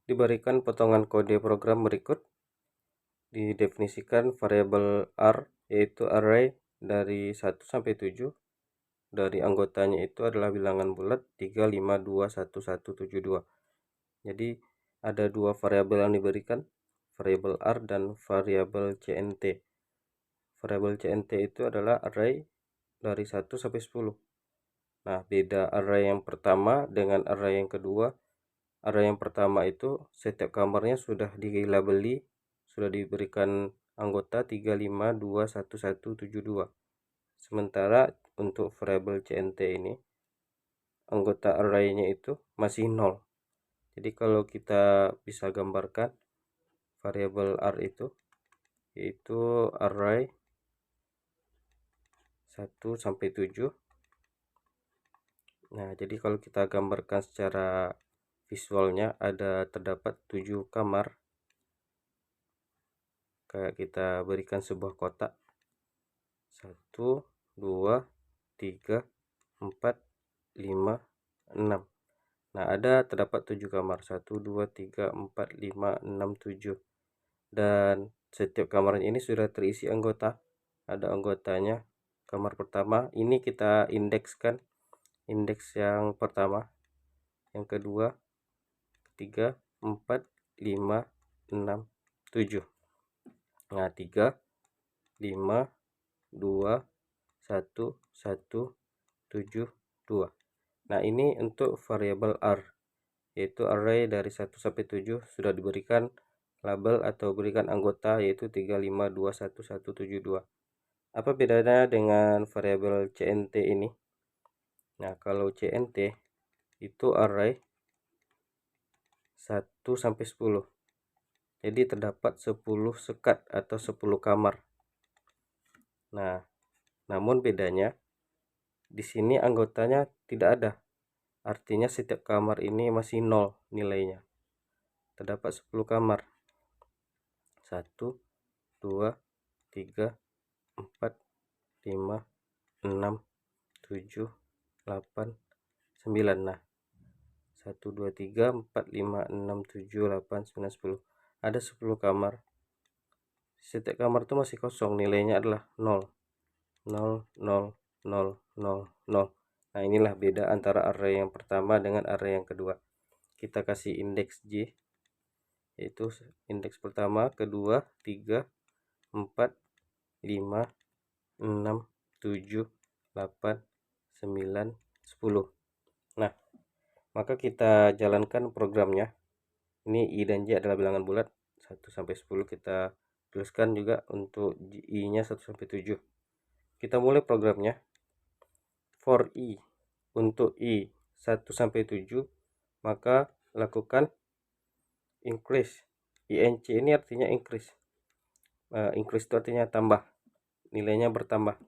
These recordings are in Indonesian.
diberikan potongan kode program berikut. Didefinisikan variabel R yaitu array dari 1 sampai 7. Dari anggotanya itu adalah bilangan bulat 3, 5, 2, 1, 1, 7, 2. Jadi ada dua variabel yang diberikan, variabel R dan variabel CNT. Variabel CNT itu adalah array dari 1 sampai 10. Nah, beda array yang pertama dengan array yang kedua. Array yang pertama itu setiap kamarnya sudah dilabeli, sudah diberikan anggota 3, 5, 2, 1, 1, 7, 2. Sementara untuk variabel CNT ini anggota array-nya itu masih 0. Jadi kalau kita bisa gambarkan variabel R itu yaitu array 1 sampai 7. Nah, jadi kalau kita gambarkan secara visualnya terdapat 7 kamar. Kayak kita berikan sebuah kotak 1, 2, 3, 4, 5, 6. Nah, terdapat 7 kamar 1, 2, 3, 4, 5, 6, 7. Dan setiap kamarnya ini sudah terisi anggota. Ada anggotanya. Kamar pertama ini kita indekskan, indeks yang pertama, yang kedua, ketiga, 4, 5, 6, 7. Nah, 3, 5, 2, 1, 1, 7, 2. Nah, ini untuk variabel R, yaitu array dari 1 sampai 7 sudah diberikan label atau berikan anggota yaitu 3, 5, 2, 1, 1, 7, 2. Apa bedanya dengan variabel CNT ini? Nah, kalau CNT itu array 1 sampai 10. Jadi terdapat 10 sekat atau 10 kamar. Nah, namun bedanya di sini anggotanya tidak ada. Artinya setiap kamar ini masih 0 nilainya. Terdapat 10 kamar. 1, 2, 3, 4, 5, 6, 7, 8, 9. Nah, 1, 2, 3, 4, 5, 6, 7, 8, 9, 10. Ada 10 kamar. Setiap kamar itu masih kosong, nilainya adalah 0. 0, 0, 0, 0, 0. Nah, inilah beda antara array yang pertama dengan array yang kedua. Kita kasih indeks J, yaitu indeks pertama, kedua, 3, 4, 5, 6, 7, 8, 9, 10. Nah, maka kita jalankan programnya. Ini I dan J adalah bilangan bulat 1 sampai 10. Kita tuliskan juga untuk I-nya 1 sampai 7. Kita mulai programnya. For I untuk I 1 sampai 7, maka lakukan increase. INC ini artinya increase. Increase itu artinya tambah. Nilainya bertambah.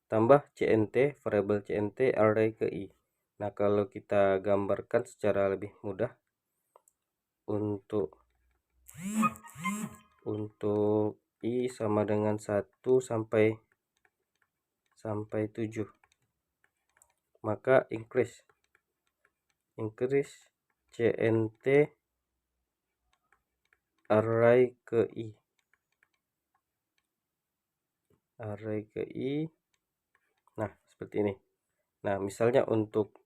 Tambah CNT, variabel CNT array ke I. Nah, kalau kita gambarkan secara lebih mudah untuk I sama dengan 1 sampai 7. Maka increase CNT array ke I. Nah, seperti ini. Nah, misalnya untuk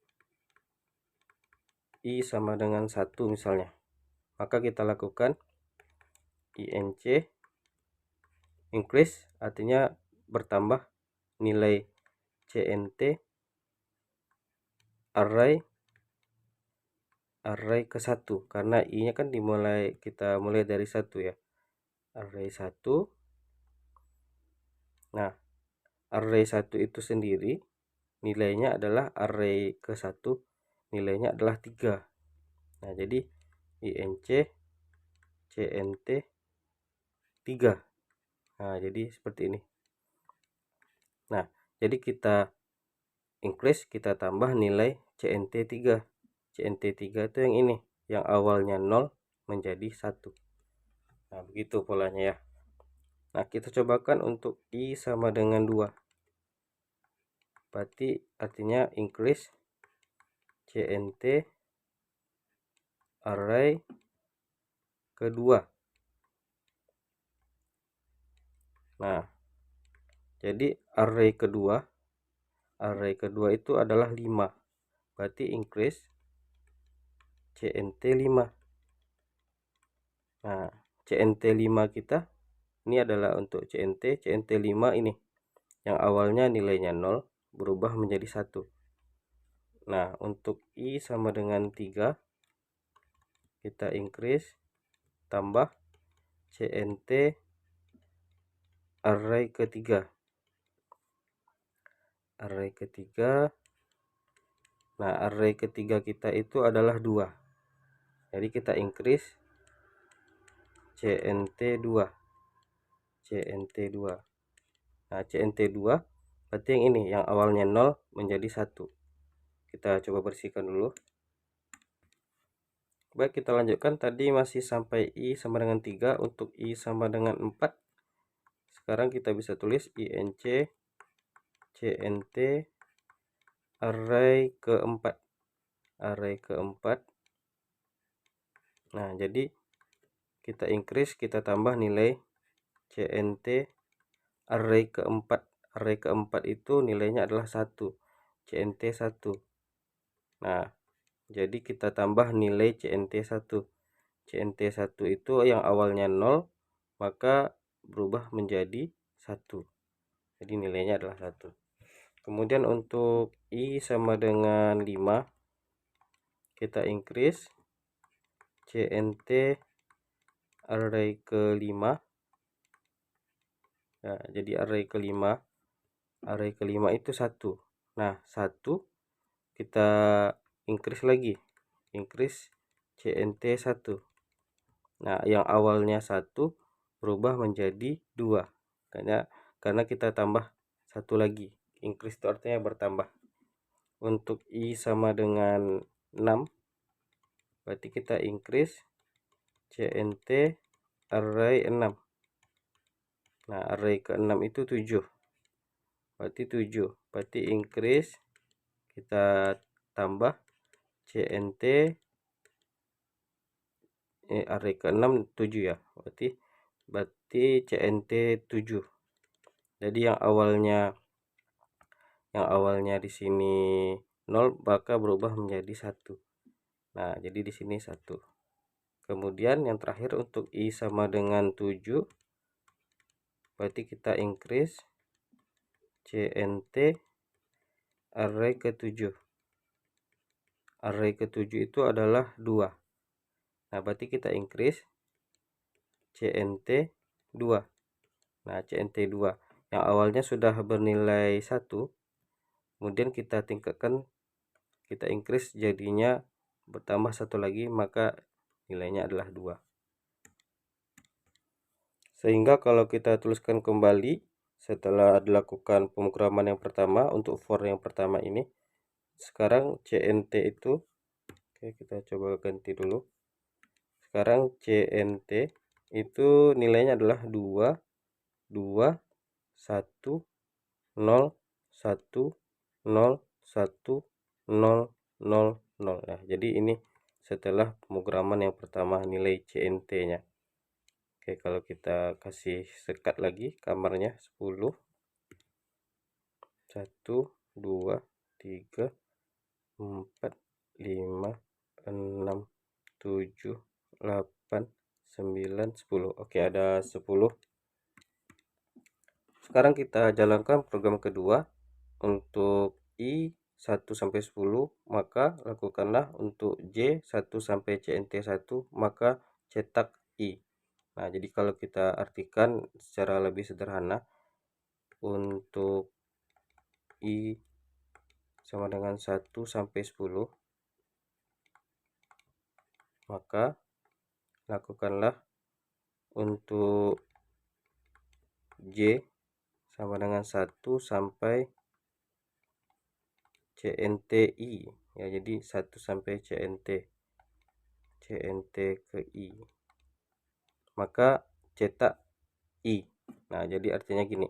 I sama dengan 1 misalnya, maka kita lakukan INC increase artinya bertambah nilai CNT array ke 1, karena I nya kan kita mulai dari 1 ya, array 1. Nah, array 1 itu sendiri nilainya adalah array ke 1 nilainya adalah 3. Nah, jadi INC CNT 3. Nah, jadi seperti ini. Nah, jadi kita increase, kita tambah nilai CNT 3. CNT 3 itu yang ini, yang awalnya 0 menjadi 1. Nah, begitu polanya ya. Nah, kita cobakan untuk I sama dengan 2. Berarti artinya increase CNT array kedua. Nah, jadi array kedua itu adalah 5. Berarti increase CNT 5. Nah, CNT 5 kita ini adalah untuk CNT 5 ini yang awalnya nilainya 0 berubah menjadi 1. Nah, untuk I sama dengan 3 kita increase tambah CNT array ketiga. Nah, array ketiga kita itu adalah 2. Jadi kita increase CNT 2. Nah, CNT 2 berarti yang ini yang awalnya 0 menjadi 1. Kita coba bersihkan dulu. Baik, kita lanjutkan. Tadi masih sampai I sama dengan 3. Untuk I sama dengan 4, sekarang kita bisa tulis INC CNT array keempat. Nah, jadi kita increase, kita tambah nilai CNT array keempat. Array keempat itu nilainya adalah 1, CNT 1. Nah, jadi kita tambah nilai CNT 1. CNT 1 itu yang awalnya 0 maka berubah menjadi 1. Jadi nilainya adalah 1. Kemudian untuk I sama dengan 5 kita increase CNT array kelima. Nah, jadi array kelima itu 1. Nah, 1 kita increase lagi, increase CNT 1. Nah, yang awalnya 1 berubah menjadi 2 karena kita tambah 1 lagi. Increase itu artinya bertambah. Untuk I sama dengan 6 berarti kita increase CNT array 6. Nah, array ke-6 itu 7. Berarti increase kita tambah CNT array ke-6 7 ya. Berarti CNT 7. Jadi yang awalnya di sini 0 maka berubah menjadi 1. Nah, jadi di sini 1. Kemudian yang terakhir untuk I sama dengan 7 berarti kita increase CNT array ke-7. Array ke-7 itu adalah 2. Nah, berarti kita increase CNT 2. Nah, CNT 2 yang awalnya sudah bernilai 1, kemudian kita tingkatkan, kita increase jadinya bertambah 1 lagi, maka nilainya adalah 2. Sehingga kalau kita tuliskan kembali setelah dilakukan pemrograman yang pertama untuk for yang pertama ini, sekarang CNT itu, oke, kita coba ganti dulu. Sekarang CNT itu nilainya adalah 2 2 1 0 1 0 1 0 0 0. Nah, jadi ini setelah pemrograman yang pertama nilai CNT-nya. Oke, kalau kita kasih sekat lagi kamarnya 10 1 2 3 4 5 6 7 8 9 10. Oke, ada 10. Sekarang kita jalankan program kedua. Untuk I 1 sampai 10 maka lakukanlah, untuk J 1 sampai CNT 1 maka cetak I. Nah, jadi kalau kita artikan secara lebih sederhana, untuk I sama dengan 1 sampai 10 maka lakukanlah untuk J sama dengan 1 sampai CNTI ya, jadi 1 sampai CNT ke I maka cetak I. Nah, jadi artinya gini,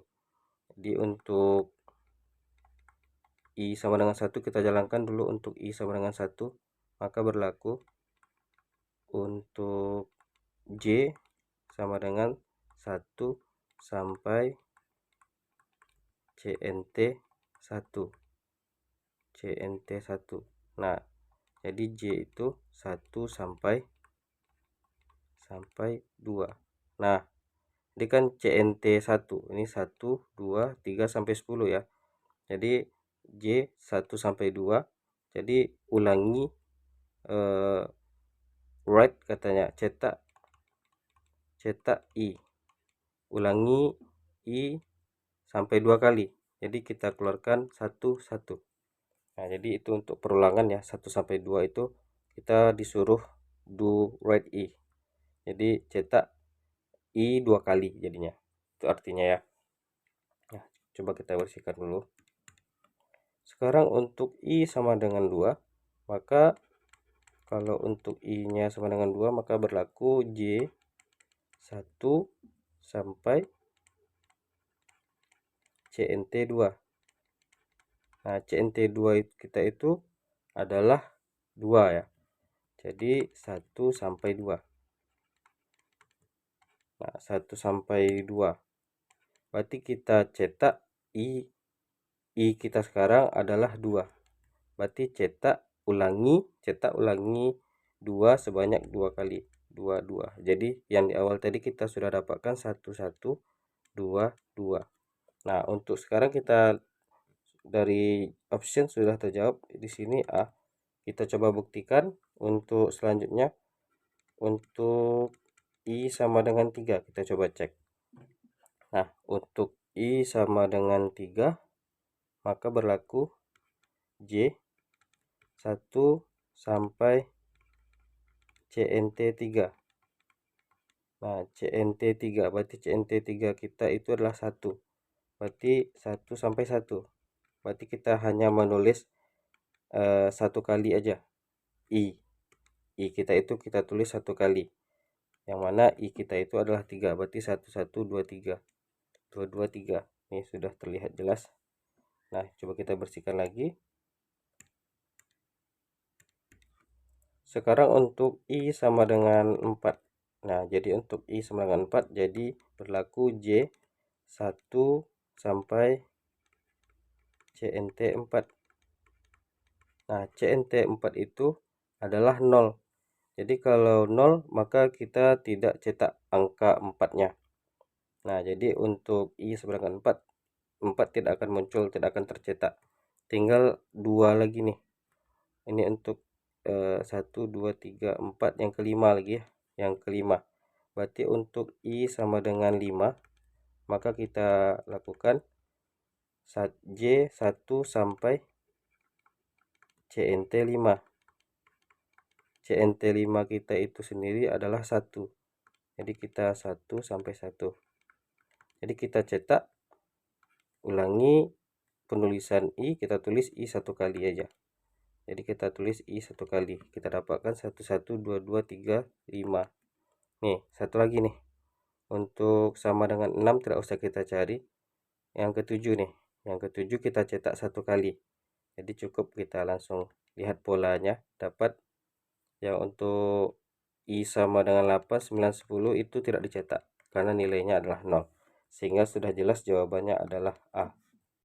jadi untuk I sama dengan 1 kita jalankan dulu. Untuk I sama dengan 1 maka berlaku untuk J sama dengan 1 sampai CNT 1. Nah, jadi J itu 1 sampai 2. Nah, ini kan CNT 1. Ini 1, 2, 3 sampai 10 ya. Jadi J 1 sampai 2. Jadi ulangi write katanya, cetak I. Ulangi I sampai 2 kali. Jadi kita keluarkan 1 1. Nah, jadi itu untuk perulangan ya, 1 sampai 2 itu kita disuruh do write I. Jadi cetak I 2 kali jadinya. Itu artinya ya. Nah, coba kita bersihkan dulu. Sekarang untuk I sama dengan 2, maka kalau untuk I-nya sama dengan 2, maka berlaku J 1 sampai CNT 2. Nah, CNT 2 kita itu adalah 2 ya. Jadi 1 sampai 2. Nah, 1 sampai 2. Berarti kita cetak I kita sekarang adalah 2. Berarti cetak ulangi 2 sebanyak 2 kali. 2 2. Jadi yang di awal tadi kita sudah dapatkan 1 1 2 2. Nah, untuk sekarang kita dari option sudah terjawab di sini A. Kita coba buktikan untuk selanjutnya. Untuk I sama dengan 3, kita coba cek. Nah, untuk I sama dengan 3, maka berlaku J 1 sampai CNT 3. Nah, CNT 3 berarti CNT 3 kita itu adalah 1. Berarti 1 sampai 1. Berarti kita hanya menulis 1 kali aja I kita itu kita tulis 1 kali, yang mana I kita itu adalah 3. Berarti 1 1 2 3 2 2 3. Ini sudah terlihat jelas. Nah, coba kita bersihkan lagi. Sekarang untuk I sama dengan 4. Nah, jadi untuk I sama dengan 4, jadi berlaku J 1 sampai CNT 4. Nah, CNT 4 itu adalah 0. Jadi kalau 0, maka kita tidak cetak angka 4-nya. Nah, jadi untuk I sama dengan 4, 4 tidak akan muncul, tidak akan tercetak. Tinggal 2 lagi nih. Ini untuk 1 2 3 4, yang kelima lagi ya. Yang kelima. Berarti untuk I sama dengan 5, maka kita lakukan J 1 sampai CNT 5. CNT 5 kita itu sendiri adalah 1. Jadi kita 1 sampai 1. Jadi kita cetak, ulangi penulisan I, kita tulis I 1 kali aja. Jadi kita tulis I 1 kali. Kita dapatkan 1 1 2 2 3 5. Nih, satu lagi nih. Untuk sama dengan 6 tidak usah kita cari. Yang ketujuh nih. Yang ketujuh kita cetak 1 kali. Jadi cukup kita langsung lihat polanya, dapat yang untuk I sama dengan 8 9 10 itu tidak dicetak karena nilainya adalah 0, sehingga sudah jelas jawabannya adalah A.